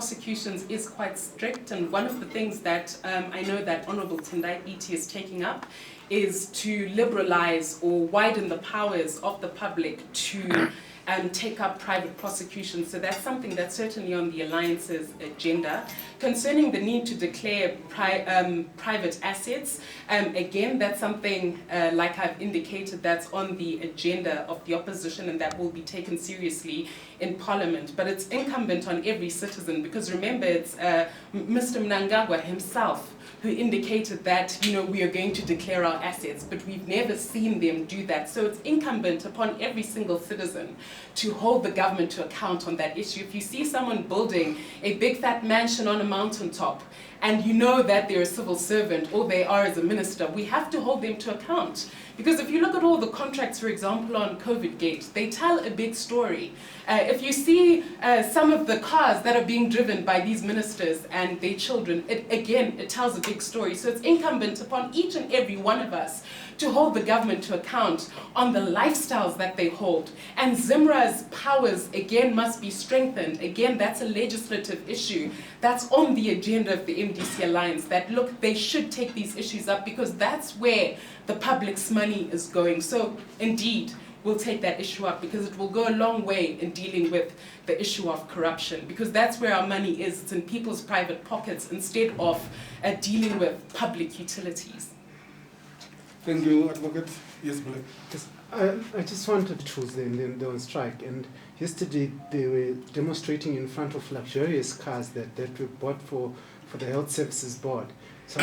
prosecutions is quite strict, and one of the things that I know that Honourable Tendai Biti is taking up is to liberalize or widen the powers of the public to take up private prosecution. So that's something that's certainly on the Alliance's agenda. Concerning the need to declare private assets, again, that's something, like I've indicated, that's on the agenda of the opposition and that will be taken seriously in Parliament. But it's incumbent on every citizen, because remember, it's Mr. Mnangagwa himself who indicated that, we are going to declare our assets, but we've never seen them do that. So it's incumbent upon every single citizen to hold the government to account on that issue. If you see someone building a big fat mansion on a mountaintop, and you know that they're a civil servant or they are as a minister, we have to hold them to account. Because if you look at all the contracts, for example, on Covidgate, they tell a big story. If you see some of the cars that are being driven by these ministers and their children, it tells a big story. So it's incumbent upon each and every one of us to hold the government to account on the lifestyles that they hold. And ZIMRA's powers, again, must be strengthened. Again, that's a legislative issue that's on the agenda of the MDC Alliance, that, look, they should take these issues up because that's where the public's money is going. So, indeed, we'll take that issue up because it will go a long way in dealing with the issue of corruption, because that's where our money is. It's in people's private pockets instead of dealing with public utilities. Thank you, Advocate. Yes, Black. Yes, I just wanted to choose them. They're on strike, and yesterday they were demonstrating in front of luxurious cars that were bought for the Health Services Board. So,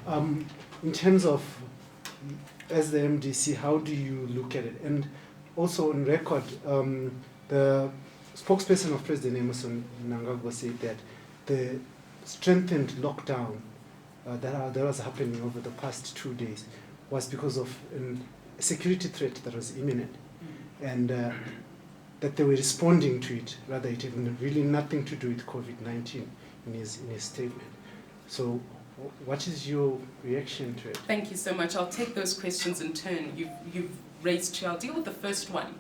in terms of, as the MDC, how do you look at it? And also on record, the spokesperson of President Emmerson Mnangagwa said that the strengthened lockdown that was happening over the past 2 days was because of a security threat that was imminent, and that they were responding to it. Rather, it had really nothing to do with COVID-19 in his statement. So, what is your reaction to it? Thank you so much. I'll take those questions in turn. You've raised two. I'll deal with the first one.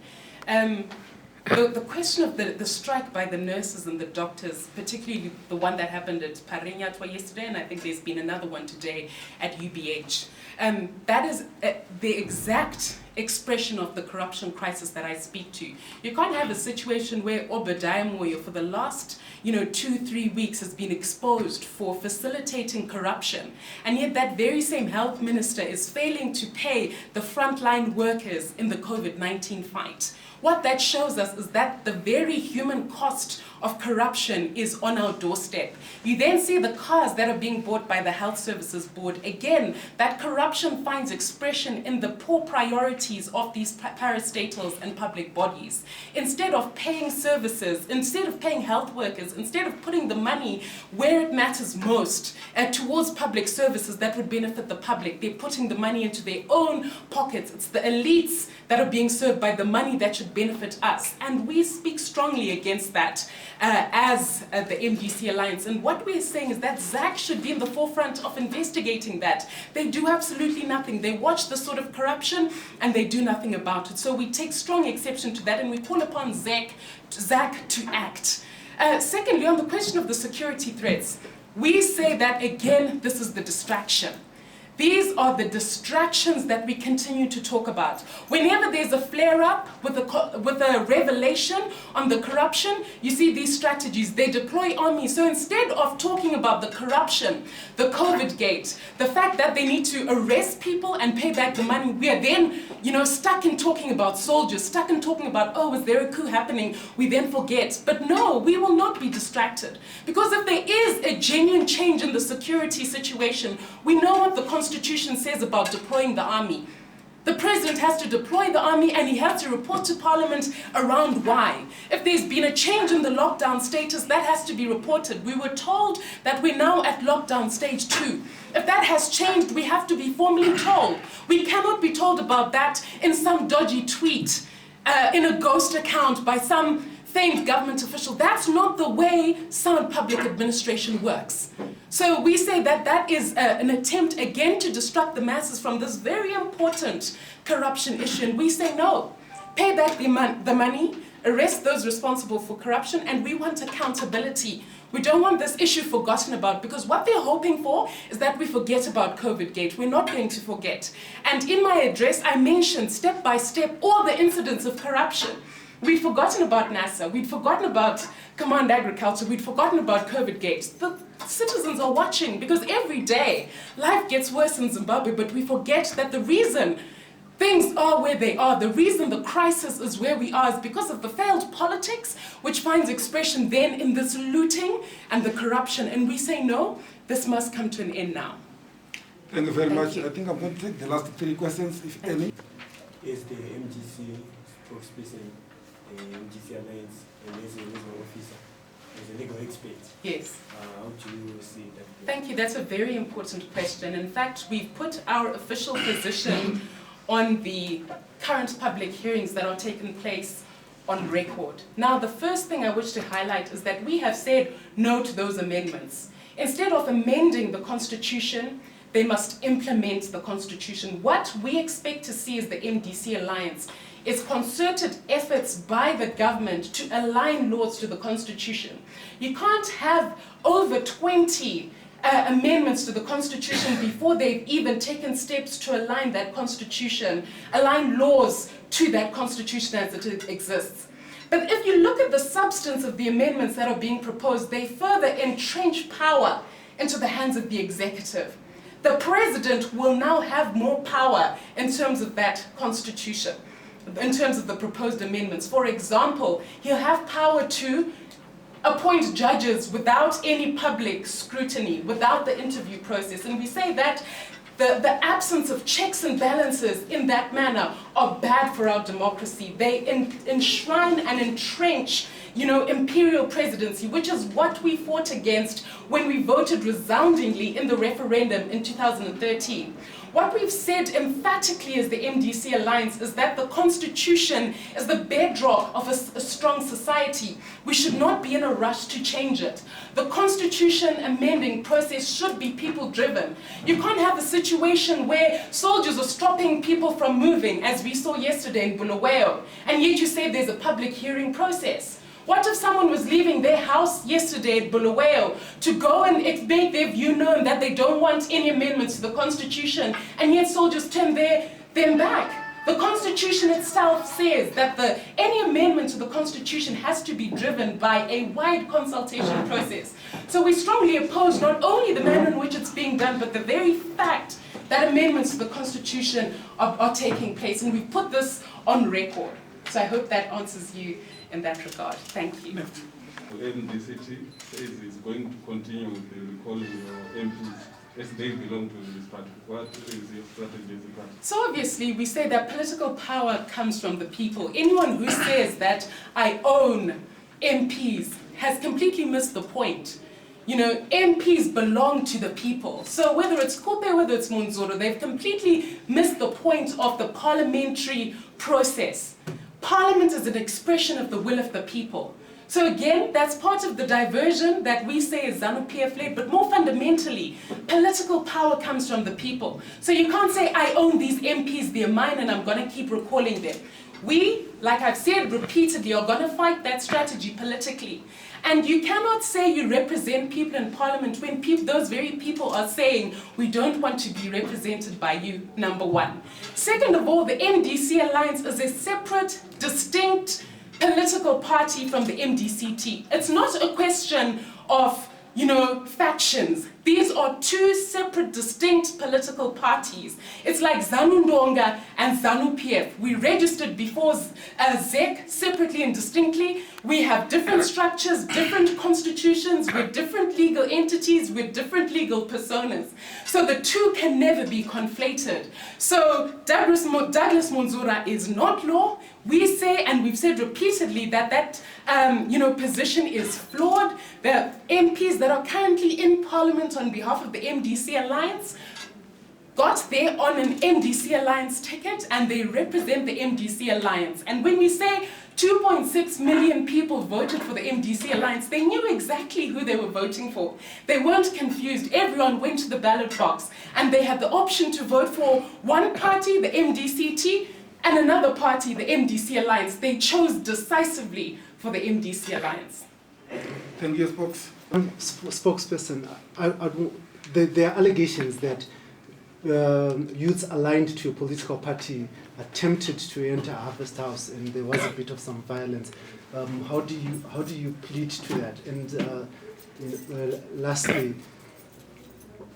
The question of the strike by the nurses and the doctors, particularly the one that happened at Parinyatwa yesterday, and I think there's been another one today at UBH. That is the exact expression of the corruption crisis that I speak to. You can't have a situation where Obadiah Moyo for the last 2-3 weeks has been exposed for facilitating corruption, and yet that very same health minister is failing to pay the frontline workers in the COVID-19 fight. What that shows us is that the very human cost of corruption is on our doorstep. You then see the cars that are being bought by the Health Services Board. Again, that corruption finds expression in the poor priorities of these parastatals and public bodies. Instead of paying services, instead of paying health workers, instead of putting the money where it matters most towards public services that would benefit the public, they're putting the money into their own pockets. It's the elites that are being served by the money that should benefit us. And we speak strongly against that as the MDC Alliance. And what we're saying is that ZAC should be in the forefront of investigating that. They do absolutely nothing. They watch the sort of corruption and they do nothing about it. So we take strong exception to that, and we call upon ZAC to act. Secondly, on the question of the security threats, we say that, again, this is the distraction. These are the distractions that we continue to talk about. Whenever there's a flare-up with a revelation on the corruption, you see these strategies. They deploy armies. So instead of talking about the corruption, the Covidgate, the fact that they need to arrest people and pay back the money, we are then, stuck in talking about soldiers, stuck in talking about, oh, is there a coup happening? We then forget. But no, we will not be distracted. Because if there is a genuine change in the security situation, we know what the Constitution says about deploying the army. The President has to deploy the army and he has to report to Parliament around why. If there's been a change in the lockdown status, that has to be reported. We were told that we're now at lockdown stage 2. If that has changed, we have to be formally told. We cannot be told about that in some dodgy tweet, in a ghost account by some famed government official. That's not the way sound public administration works. So we say that that is an attempt again to distract the masses from this very important corruption issue. And we say no, pay back the money, arrest those responsible for corruption, and we want accountability. We don't want this issue forgotten about, because what they're hoping for is that we forget about Covidgate. We're not going to forget. And in my address, I mentioned step by step all the incidents of corruption. We'd forgotten about NASA. We'd forgotten about Command Agriculture. We'd forgotten about Covidgate. The citizens are watching, because every day life gets worse in Zimbabwe, but we forget that the reason things are where they are, the reason the crisis is where we are, is because of the failed politics, which finds expression then in this looting and the corruption. And we say, no, this must come to an end now. Thank you very much. You. I think I'm going to take the last 3 questions, if any. Is the MDC spokesperson, the MDC Alliance, and as a legal officer, as a legal expert? Yes. How do you see that? Thank you. That's a very important question. In fact, we've put our official position on the current public hearings that are taking place on record. Now, the first thing I wish to highlight is that we have said no to those amendments. Instead of amending the Constitution, they must implement the Constitution. What we expect to see as the MDC Alliance is concerted efforts by the government to align laws to the Constitution. You can't have over 20 amendments to the Constitution before they've even taken steps to align that Constitution, align laws to that Constitution as it exists. But if you look at the substance of the amendments that are being proposed, they further entrench power into the hands of the executive. The president will now have more power in terms of that Constitution, in terms of the proposed amendments. For example, he'll have power to appoint judges without any public scrutiny, without the interview process. And we say that the absence of checks and balances in that manner are bad for our democracy. They enshrine and entrench, imperial presidency, which is what we fought against when we voted resoundingly in the referendum in 2013. What we've said emphatically as the MDC Alliance is that the Constitution is the bedrock of a strong society. We should not be in a rush to change it. The Constitution amending process should be people-driven. You can't have a situation where soldiers are stopping people from moving, as we saw yesterday in Bulawayo, and yet you say there's a public hearing process. What if someone was leaving their house yesterday at Bulawayo to go and make their view known that they don't want any amendments to the Constitution, and yet soldiers turn them back? The Constitution itself says that any amendment to the Constitution has to be driven by a wide consultation process. So we strongly oppose not only the manner in which it's being done, but the very fact that amendments to the Constitution are taking place. And we've put this on record. So I hope that answers you in that regard. Thank you. MDC says it's going to continue with the recalling your MPs as they belong to this party. What is your strategy as a party? So obviously we say that political power comes from the people. Anyone who says that I own MPs has completely missed the point. MPs belong to the people. So whether it's Kupe, whether it's Munzoro, they've completely missed the point of the parliamentary process. Parliament is an expression of the will of the people. So again, that's part of the diversion that we say is ZANU-PF led, but more fundamentally, political power comes from the people. So you can't say, I own these MPs, they're mine, and I'm going to keep recalling them. We, like I've said repeatedly, are going to fight that strategy politically. And you cannot say you represent people in Parliament when those very people are saying, we don't want to be represented by you, number one. Second of all, the MDC Alliance is a separate, distinct political party from the MDCT. It's not a question of, factions. These are two separate, distinct political parties. It's like ZANU-Ndonga and ZANU-PF. We registered before ZEC separately and distinctly. We have different structures, different constitutions, with different legal entities, with different legal personas. So the two can never be conflated. So Douglas Munzura is not law. We say, and we've said repeatedly, that position is flawed. The MPs that are currently in Parliament on behalf of the MDC Alliance got there on an MDC Alliance ticket, and they represent the MDC Alliance. And when we say 2.6 million people voted for the MDC Alliance, they knew exactly who they were voting for. They weren't confused. Everyone went to the ballot box, and they had the option to vote for one party, the MDCT, and another party, the MDC Alliance. They chose decisively for the MDC Alliance. Thank you, Spokes. Spokesperson, there are allegations that youths aligned to a political party attempted to enter Harvest House, and there was a bit of some violence. How do you plead to that? And lastly,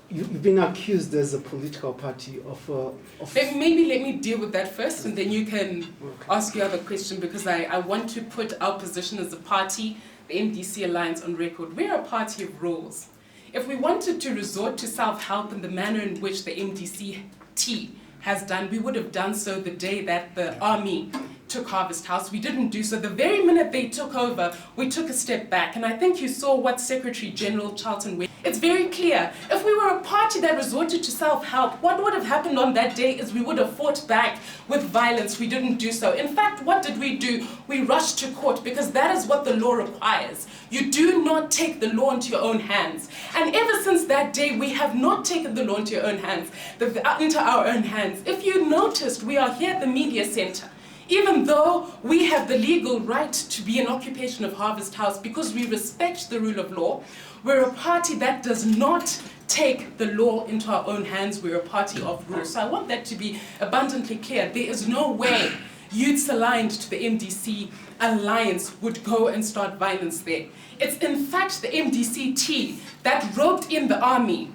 you've been accused as a political party of Maybe let me deal with that first, and then you can ask your other question, because I want to put our position as a party, the MDC Alliance, on record. We're a party of rules. If we wanted to resort to self-help in the manner in which the MDCT has done, we would have done so the day that the army took Harvest House. We didn't do so. The very minute they took over, we took a step back. And I think you saw what Secretary General Charlton went. It's very clear. If we were a party that resorted to self-help, what would have happened on that day is we would have fought back with violence. We didn't do so. In fact, what did we do? We rushed to court, because that is what the law requires. You do not take the law into your own hands. And ever since that day, we have not taken the law into our own hands. If you noticed, we are here at the media center. Even though we have the legal right to be in occupation of Harvest House because we respect the rule of law, we're a party that does not take the law into our own hands. We're a party of rules. So I want that to be abundantly clear. There is no way youths aligned to the MDC Alliance would go and start violence there. It's in fact the MDCT that roped in the army,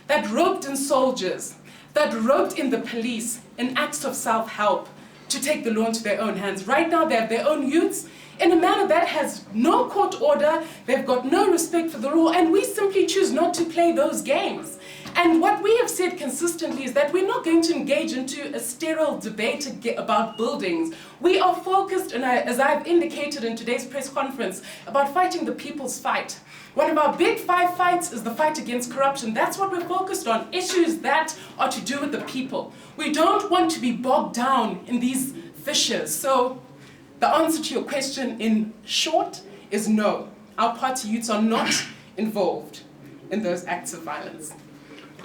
that roped in soldiers, that roped in the police in acts of self-help to take the law into their own hands. Right now, they have their own youths in a manner that has no court order. They've got no respect for the law, and we simply choose not to play those games. And what we have said consistently is that we're not going to engage into a sterile debate about buildings. We are focused, and as I've indicated in today's press conference, about fighting the people's fight. One of our big 5 fights is the fight against corruption. That's what we're focused on, issues that are to do with the people. We don't want to be bogged down in these fissures. So the answer to your question in short is no. Our party youths are not involved in those acts of violence.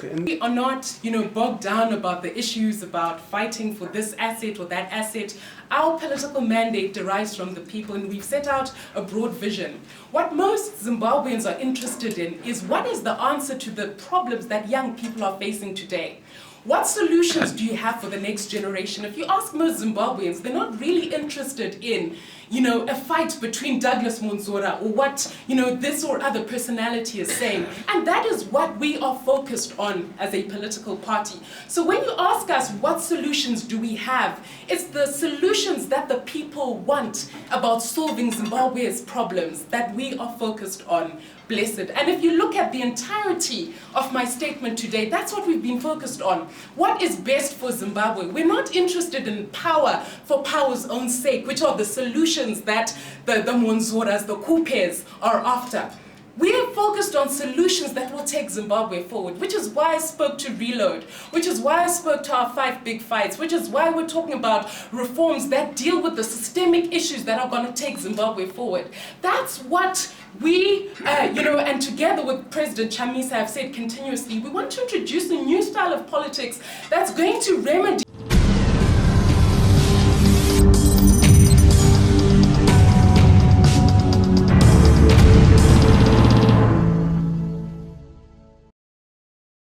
We are not, bogged down about the issues about fighting for this asset or that asset. Our political mandate derives from the people, and we've set out a broad vision. What most Zimbabweans are interested in is what is the answer to the problems that young people are facing today. What solutions do you have for the next generation? If you ask most Zimbabweans, they're not really interested in, a fight between Douglas Monzora or what, this or other personality is saying. And that is what we are focused on as a political party. So when you ask us what solutions do we have, it's the solutions that the people want about solving Zimbabwe's problems that we are focused on. Blessed. And if you look at the entirety of my statement today, that's what we've been focused on. What is best for Zimbabwe? We're not interested in power for power's own sake, which are the solutions that the Monzoras, the coupes are after. We are focused on solutions that will take Zimbabwe forward, which is why I spoke to Reload, which is why I spoke to our 5 big fights, which is why we're talking about reforms that deal with the systemic issues that are going to take Zimbabwe forward. That's what we, and together with President Chamisa have said continuously, we want to introduce a new style of politics that's going to remedy